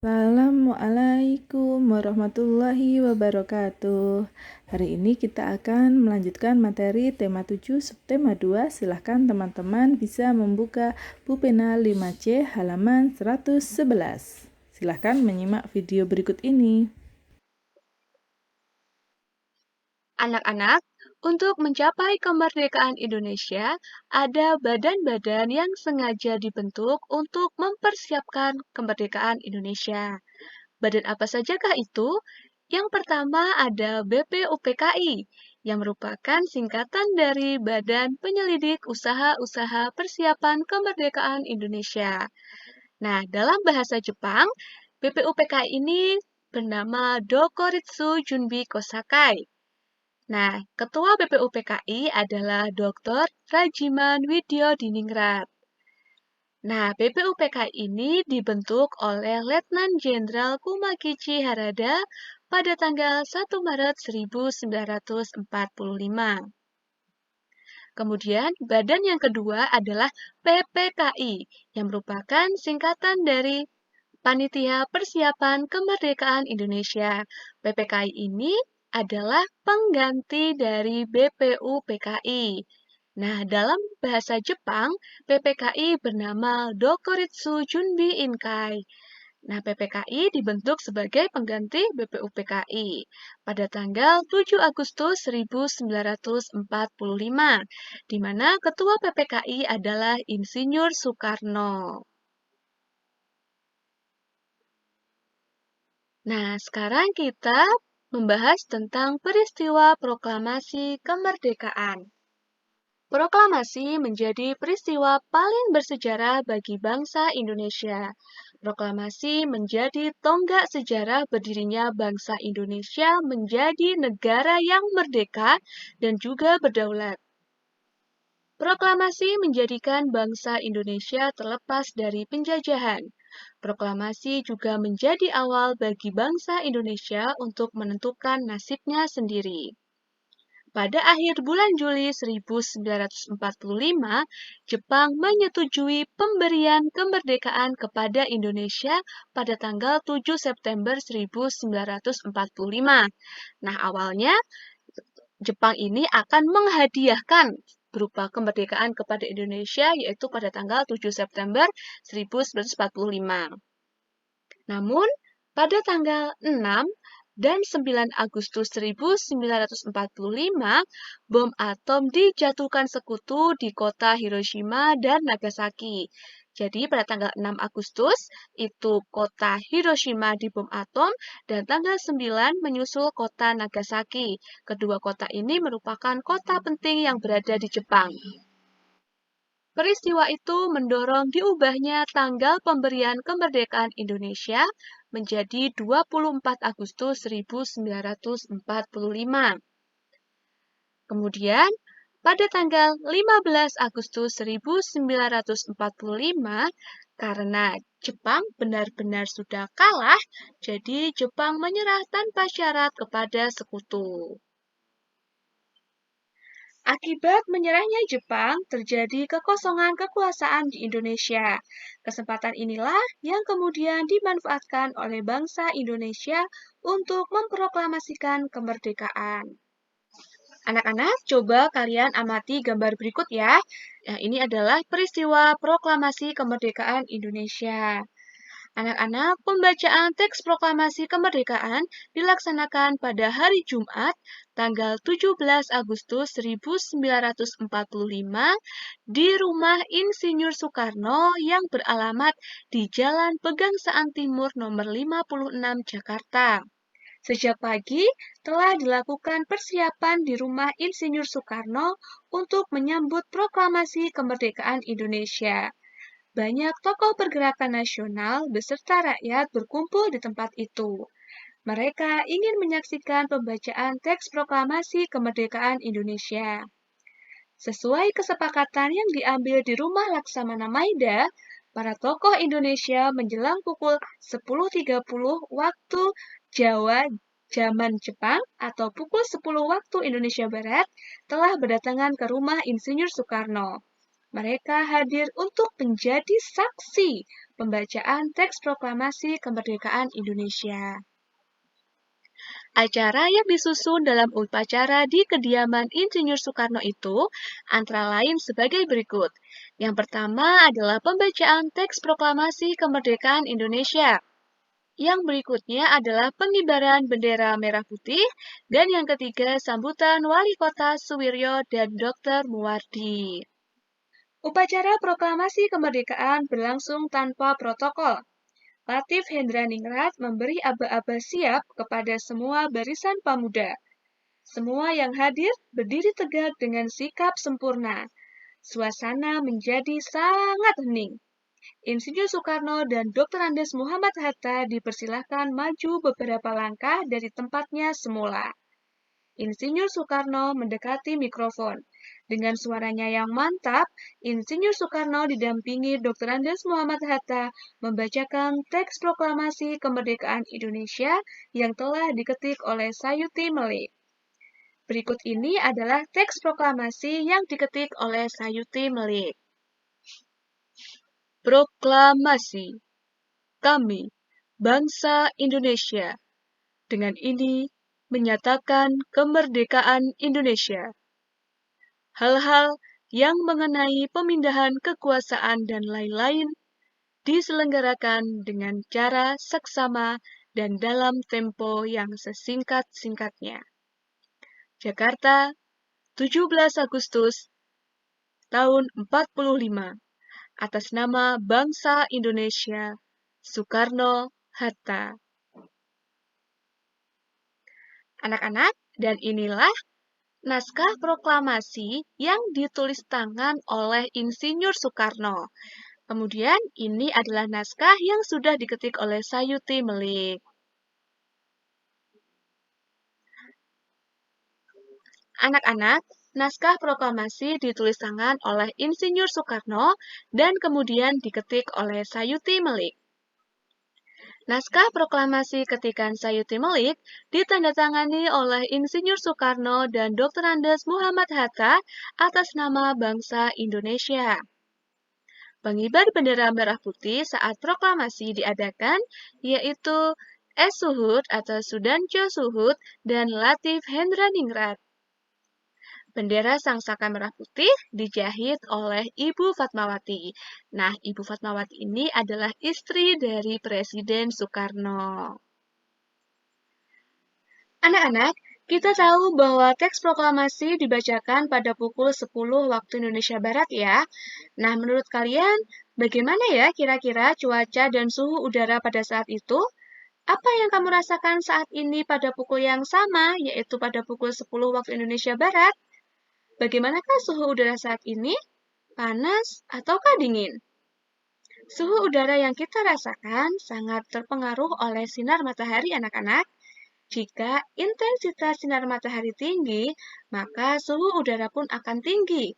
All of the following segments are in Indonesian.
Assalamualaikum warahmatullahi wabarakatuh. Hari ini kita akan melanjutkan materi tema 7 subtema 2. Silahkan teman-teman bisa membuka Pupena 5C halaman 111. Silahkan menyimak video berikut ini. Anak-anak, untuk mencapai kemerdekaan Indonesia, ada badan-badan yang sengaja dibentuk untuk mempersiapkan kemerdekaan Indonesia. Badan apa sajakah itu? Yang pertama ada BPUPKI, yang merupakan singkatan dari Badan Penyelidik Usaha-Usaha Persiapan Kemerdekaan Indonesia. Nah, dalam bahasa Jepang, BPUPKI ini bernama Dokoritsu Junbi Kosakai. Nah, Ketua BPUPKI adalah Dr. Rajiman Widyodiningrat. Nah, BPUPKI ini dibentuk oleh Letnan Jenderal Kumakichi Harada pada tanggal 1 Maret 1945. Kemudian, badan yang kedua adalah PPKI, yang merupakan singkatan dari Panitia Persiapan Kemerdekaan Indonesia. PPKI ini adalah pengganti dari BPUPKI. Nah, dalam bahasa Jepang, PPKI bernama Dokoritsu Junbi Inkai. Nah, PPKI dibentuk sebagai pengganti BPUPKI pada tanggal 7 Agustus 1945, di mana Ketua PPKI adalah Insinyur Soekarno. Nah, sekarang kita membahas tentang peristiwa proklamasi kemerdekaan. Proklamasi menjadi peristiwa paling bersejarah bagi bangsa Indonesia. Proklamasi menjadi tonggak sejarah berdirinya bangsa Indonesia menjadi negara yang merdeka dan juga berdaulat. Proklamasi menjadikan bangsa Indonesia terlepas dari penjajahan. Proklamasi juga menjadi awal bagi bangsa Indonesia untuk menentukan nasibnya sendiri. Pada akhir bulan Juli 1945, Jepang menyetujui pemberian kemerdekaan kepada Indonesia pada tanggal 7 September 1945. Nah, awalnya Jepang ini akan menghadiahkan berupa kemerdekaan kepada Indonesia yaitu pada tanggal 7 September 1945. Namun, pada tanggal 6 dan 9 Agustus 1945, bom atom dijatuhkan sekutu di kota Hiroshima dan Nagasaki. Jadi pada tanggal 6 Agustus, itu kota Hiroshima dibom atom, dan tanggal 9 menyusul kota Nagasaki. Kedua kota ini merupakan kota penting yang berada di Jepang. Peristiwa itu mendorong diubahnya tanggal pemberian kemerdekaan Indonesia menjadi 24 Agustus 1945. Kemudian, pada tanggal 15 Agustus 1945, karena Jepang benar-benar sudah kalah, jadi Jepang menyerah tanpa syarat kepada sekutu. Akibat menyerahnya Jepang, terjadi kekosongan kekuasaan di Indonesia. Kesempatan inilah yang kemudian dimanfaatkan oleh bangsa Indonesia untuk memproklamasikan kemerdekaan. Anak-anak, coba kalian amati gambar berikut ya. Nah, ini adalah peristiwa proklamasi kemerdekaan Indonesia. Anak-anak, pembacaan teks proklamasi kemerdekaan dilaksanakan pada hari Jumat, tanggal 17 Agustus 1945 di rumah Insinyur Soekarno yang beralamat di Jalan Pegangsaan Timur nomor 56 Jakarta. Sejak pagi telah dilakukan persiapan di rumah Insinyur Soekarno untuk menyambut proklamasi kemerdekaan Indonesia. Banyak tokoh pergerakan nasional beserta rakyat berkumpul di tempat itu. Mereka ingin menyaksikan pembacaan teks proklamasi kemerdekaan Indonesia. Sesuai kesepakatan yang diambil di rumah Laksamana Maida, para tokoh Indonesia menjelang pukul 10.30 waktu Jawa zaman Jepang atau pukul 10 waktu Indonesia Barat telah berdatangan ke rumah Insinyur Soekarno. Mereka hadir untuk menjadi saksi pembacaan teks proklamasi kemerdekaan Indonesia. Acara yang disusun dalam upacara di kediaman Insinyur Soekarno itu antara lain sebagai berikut. Yang pertama adalah pembacaan teks proklamasi kemerdekaan Indonesia. Yang berikutnya adalah pengibaran bendera merah putih, dan yang ketiga sambutan Wali Kota Suwiryo dan Dr. Muwardi. Upacara proklamasi kemerdekaan berlangsung tanpa protokol. Latif Hendraningrat memberi aba-aba siap kepada semua barisan pemuda. Semua yang hadir berdiri tegak dengan sikap sempurna. Suasana menjadi sangat hening. Insinyur Soekarno dan Dr. Andes Muhammad Hatta dipersilahkan maju beberapa langkah dari tempatnya semula. Insinyur Soekarno mendekati mikrofon. Dengan suaranya yang mantap, Insinyur Soekarno didampingi Dr. Andes Muhammad Hatta membacakan teks proklamasi kemerdekaan Indonesia yang telah diketik oleh Sayuti Melik. Berikut ini adalah teks proklamasi yang diketik oleh Sayuti Melik. Proklamasi kami, bangsa Indonesia, dengan ini menyatakan kemerdekaan Indonesia. Hal-hal yang mengenai pemindahan kekuasaan dan lain-lain diselenggarakan dengan cara seksama dan dalam tempo yang sesingkat-singkatnya. Jakarta, 17 Agustus tahun 45. Atas nama bangsa Indonesia, Soekarno-Hatta. Anak-anak, dan inilah naskah proklamasi yang ditulis tangan oleh Insinyur Soekarno. Kemudian ini adalah naskah yang sudah diketik oleh Sayuti Melik. Anak-anak, naskah proklamasi ditulis tangan oleh Insinyur Soekarno dan kemudian diketik oleh Sayuti Melik. Naskah proklamasi ketikan Sayuti Melik ditandatangani oleh Insinyur Soekarno dan Dr. Andes Muhammad Hatta atas nama bangsa Indonesia. Pengibar bendera merah putih saat proklamasi diadakan yaitu S. Suhud atau Sudanjo Suhud dan Latif Hendraningrat. Bendera Sang Saka Merah Putih dijahit oleh Ibu Fatmawati. Nah, Ibu Fatmawati ini adalah istri dari Presiden Soekarno. Anak-anak, kita tahu bahwa teks proklamasi dibacakan pada pukul 10 waktu Indonesia Barat ya. Nah, menurut kalian, bagaimana ya kira-kira cuaca dan suhu udara pada saat itu? Apa yang kamu rasakan saat ini pada pukul yang sama, yaitu pada pukul 10 waktu Indonesia Barat? Bagaimanakah suhu udara saat ini? Panas ataukah dingin? Suhu udara yang kita rasakan sangat terpengaruh oleh sinar matahari anak-anak. Jika intensitas sinar matahari tinggi, maka suhu udara pun akan tinggi.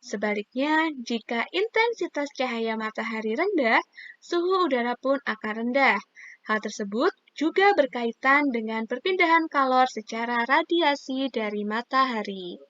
Sebaliknya, jika intensitas cahaya matahari rendah, suhu udara pun akan rendah. Hal tersebut juga berkaitan dengan perpindahan kalor secara radiasi dari matahari.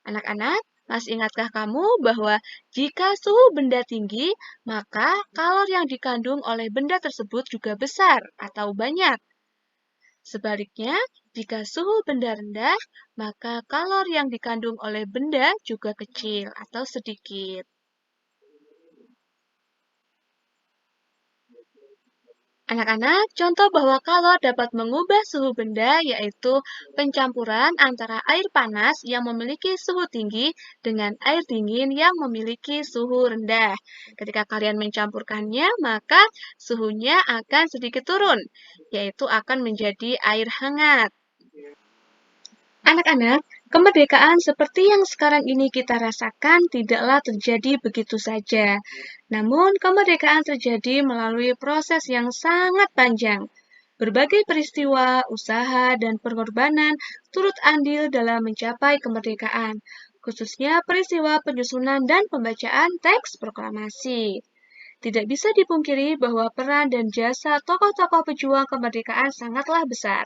Anak-anak, masih ingatkah kamu bahwa jika suhu benda tinggi, maka kalor yang dikandung oleh benda tersebut juga besar atau banyak? Sebaliknya, jika suhu benda rendah, maka kalor yang dikandung oleh benda juga kecil atau sedikit. Anak-anak, contoh bahwa kalor dapat mengubah suhu benda yaitu pencampuran antara air panas yang memiliki suhu tinggi dengan air dingin yang memiliki suhu rendah. Ketika kalian mencampurkannya, maka suhunya akan sedikit turun, yaitu akan menjadi air hangat. Anak-anak, kemerdekaan seperti yang sekarang ini kita rasakan tidaklah terjadi begitu saja. Namun, kemerdekaan terjadi melalui proses yang sangat panjang. Berbagai peristiwa, usaha, dan pengorbanan turut andil dalam mencapai kemerdekaan, khususnya peristiwa penyusunan dan pembacaan teks proklamasi. Tidak bisa dipungkiri bahwa peran dan jasa tokoh-tokoh pejuang kemerdekaan sangatlah besar.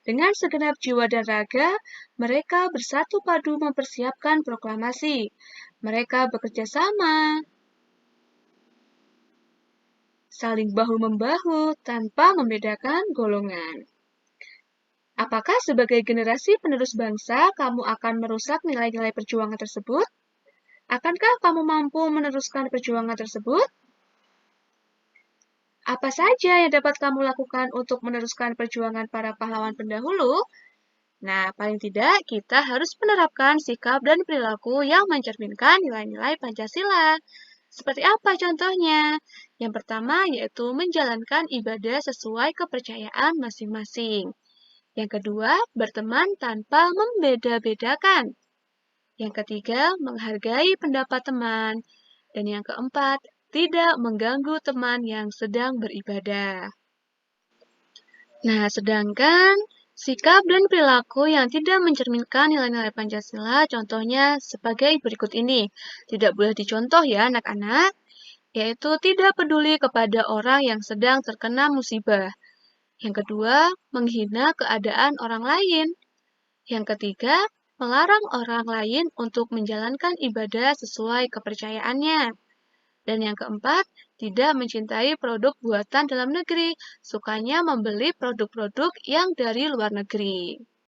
Dengan segenap jiwa dan raga, mereka bersatu padu mempersiapkan proklamasi. Mereka bekerja sama saling bahu-membahu tanpa membedakan golongan. Apakah sebagai generasi penerus bangsa, kamu akan merusak nilai-nilai perjuangan tersebut? Akankah kamu mampu meneruskan perjuangan tersebut? Apa saja yang dapat kamu lakukan untuk meneruskan perjuangan para pahlawan pendahulu? Nah, paling tidak kita harus menerapkan sikap dan perilaku yang mencerminkan nilai-nilai Pancasila. Seperti apa contohnya? Yang pertama yaitu menjalankan ibadah sesuai kepercayaan masing-masing. Yang kedua, berteman tanpa membeda-bedakan. Yang ketiga, menghargai pendapat teman. Dan yang keempat, tidak mengganggu teman yang sedang beribadah. Nah, sedangkan sikap dan perilaku yang tidak mencerminkan nilai-nilai Pancasila, contohnya sebagai berikut ini. Tidak boleh dicontoh ya anak-anak, yaitu tidak peduli kepada orang yang sedang terkena musibah. Yang kedua, menghina keadaan orang lain. Yang ketiga, melarang orang lain untuk menjalankan ibadah sesuai kepercayaannya. Dan yang keempat, tidak mencintai produk buatan dalam negeri, sukanya membeli produk-produk yang dari luar negeri.